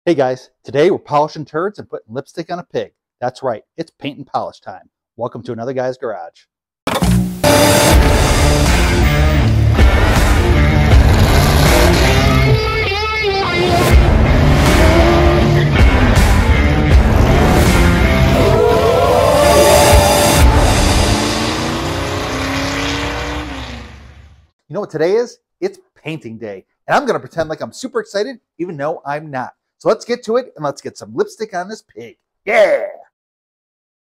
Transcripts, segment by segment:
Hey guys, today we're polishing turds and putting lipstick on a pig. That's right, it's paint and polish time. Welcome to another guy's garage. You know what today is? It's painting day, and I'm going to pretend like I'm super excited even though I'm not. So let's get to it and let's get some lipstick on this pig. Yeah!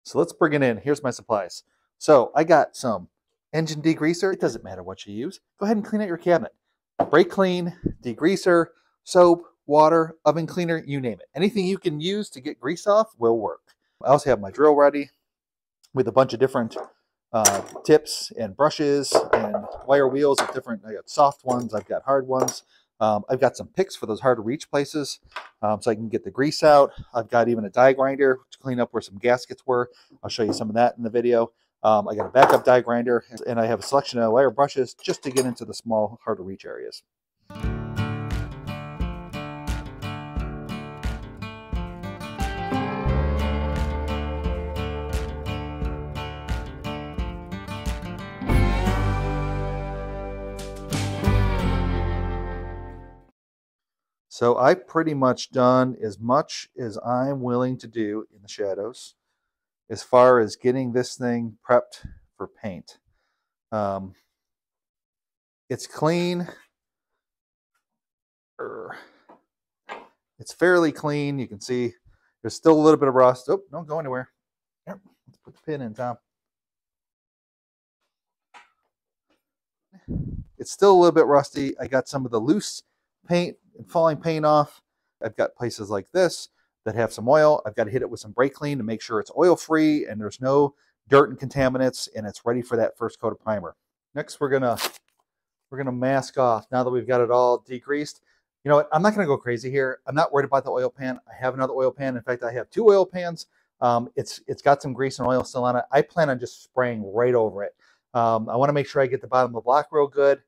So let's bring it in. Here's my supplies. So I got some engine degreaser. It doesn't matter what you use. Go ahead and clean out your cabinet. Brake clean, degreaser, soap, water, oven cleaner, you name it. Anything you can use to get grease off will work. I also have my drill ready with a bunch of different tips and brushes and wire wheels of different. I got soft ones, I've got hard ones. I've got some picks for those hard to reach places so I can get the grease out. I've got even a die grinder to clean up where some gaskets were. I'll show you some of that in the video. I got a backup die grinder, and I have a selection of wire brushes just to get into the small, hard to reach areas. So I've pretty much done as much as I'm willing to do in the shadows as far as getting this thing prepped for paint. It's clean. It's fairly clean. You can see there's still a little bit of rust. Oh, don't go anywhere. Here, let's put the pin in, Tom. It's still a little bit rusty. I got some of the loose paint and falling paint off. I've got places like this that have some oil. I've got to hit it with some brake clean to make sure it's oil free and there's no dirt and contaminants, and it's ready for that first coat of primer. Next, we're gonna mask off now that we've got it all degreased. You know what? I'm not gonna go crazy here. I'm not worried about the oil pan. I have another oil pan. In fact, I have two oil pans. It's got some grease and oil still on it. I plan on just spraying right over it. I want to make sure I get the bottom of the block real good.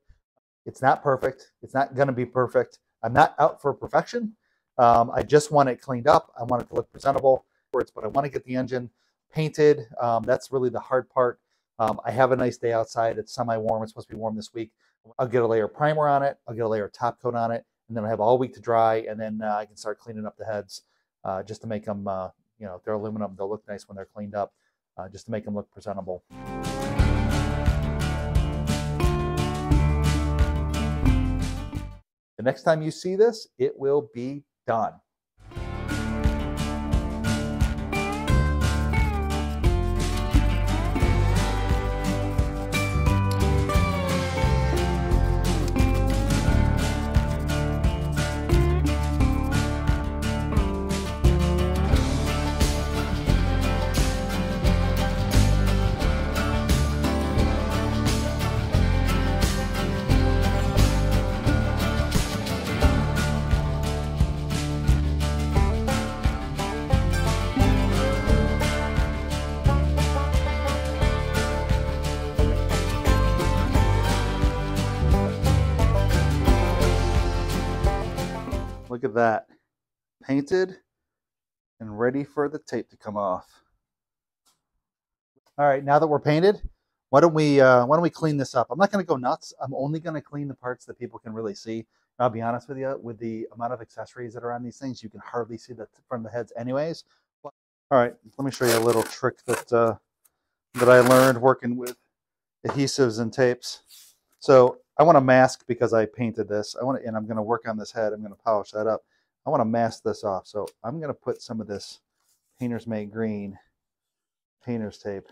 It's not perfect. It's not going to be perfect. I'm not out for perfection. I just want it cleaned up. I want it to look presentable, but I want to get the engine painted. That's really the hard part. I have a nice day outside. It's semi-warm. It's supposed to be warm this week. I'll get a layer of primer on it. I'll get a layer of top coat on it, and then I have all week to dry, and then I can start cleaning up the heads just to make them, you know, if they're aluminum, they'll look nice when they're cleaned up, just to make them look presentable. The next time you see this, it will be done. Look at that, painted and ready for the tape to come off. All right, now that we're painted, why don't we clean this up? I'm not going to go nuts. I'm only going to clean the parts that people can really see. I'll be honest with you, with the amount of accessories that are on these things, you can hardly see the front of the heads anyways. But, all right, let me show you a little trick that I learned working with adhesives and tapes. So I want to mask because I painted this. And I'm going to work on this head. I'm going to polish that up. I want to mask this off. So I'm going to put some of this Painter's Made Green painter's tape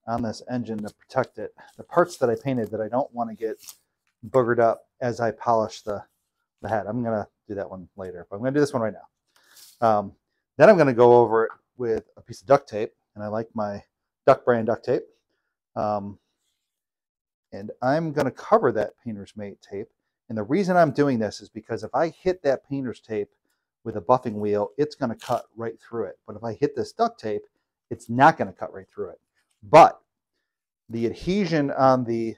on this engine to protect it. The parts that I painted that I don't want to get boogered up as I polish the head. I'm going to do that one later, but I'm going to do this one right now. Then I'm going to go over it with a piece of duct tape, and I like my Duck brand duct tape. And I'm going to cover that Painter's Made tape. And the reason I'm doing this is because if I hit that painter's tape with a buffing wheel, it's going to cut right through it. But if I hit this duct tape, it's not going to cut right through it. But the adhesion on the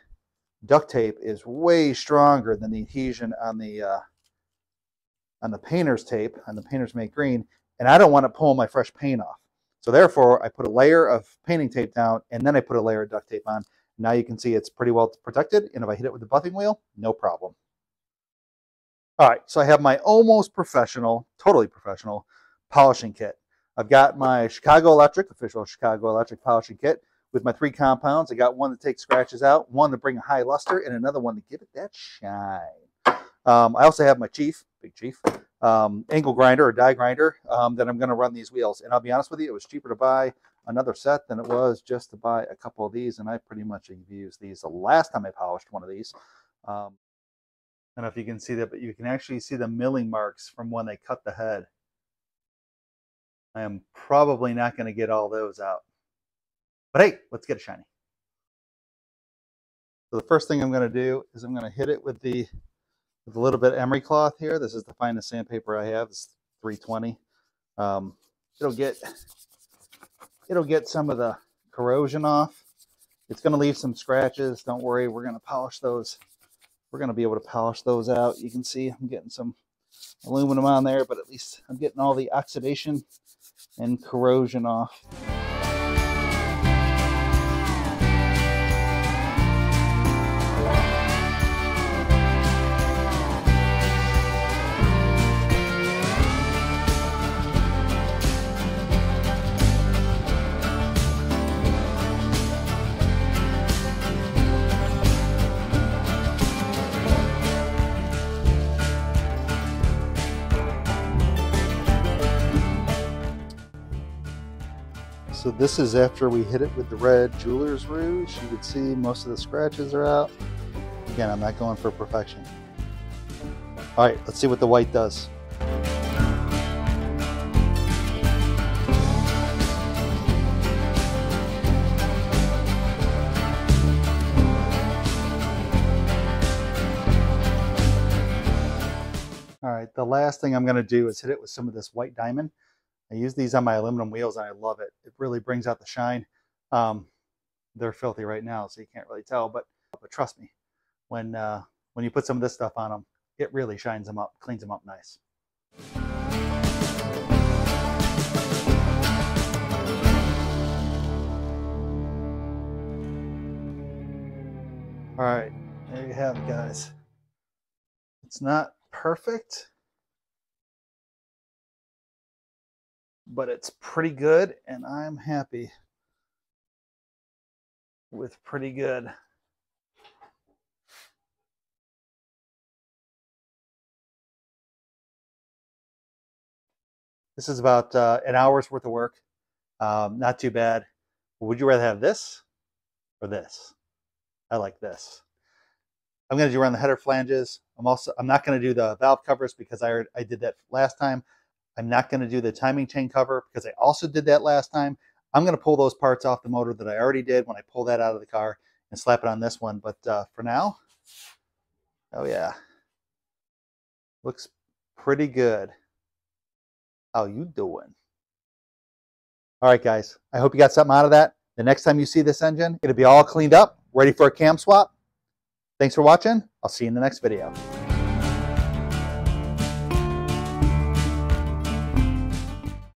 duct tape is way stronger than the adhesion on the on the painter's tape, on the painter's make green, and I don't want to pull my fresh paint off. So therefore, I put a layer of painting tape down, and then I put a layer of duct tape on. Now you can see it's pretty well protected, and if I hit it with the buffing wheel, no problem. All right, so I have my almost professional, totally professional polishing kit. I've got my Chicago Electric, official Chicago Electric polishing kit with my 3 compounds. I got one to take scratches out, one to bring a high luster, and another one to give it that shine. I also have my Chief, Big Chief, angle grinder or die grinder that I'm going to run these wheels. And I'll be honest with you, it was cheaper to buy another set than it was just to buy a couple of these. And I pretty much used these the last time I polished one of these. I don't know if you can see that, but you can actually see the milling marks from when they cut the head. I am probably not going to get all those out. But hey, let's get it shiny. So the first thing I'm going to do is I'm going to hit it with a little bit of emery cloth here. This is the finest sandpaper I have. It's 320. It'll get some of the corrosion off. It's going to leave some scratches. Don't worry, we're going to polish those. We're going to be able to polish those out. You can see I'm getting some aluminum on there, but at least I'm getting all the oxidation and corrosion off. So this is after we hit it with the red Jeweler's Rouge. You can see most of the scratches are out. Again, I'm not going for perfection. All right, let's see what the white does. All right, the last thing I'm going to do is hit it with some of this white diamond. I use these on my aluminum wheels and I love it. It really brings out the shine. They're filthy right now, so you can't really tell, but trust me, when you put some of this stuff on them, it really shines them up, cleans them up nice. All right, there you have it, guys. It's not perfect, but it's pretty good, and I'm happy with pretty good. This is about an hour's worth of work. Not too bad. Would you rather have this or this? I like this. I'm going to do around the header flanges. I'm not going to do the valve covers because I did that last time. I'm not going to do the timing chain cover because I also did that last time. I'm going to pull those parts off the motor that I already did when I pull that out of the car and slap it on this one. But for now, oh yeah, looks pretty good. How you doing? All right, guys, I hope you got something out of that. The next time you see this engine, it'll be all cleaned up, ready for a cam swap. Thanks for watching. I'll see you in the next video.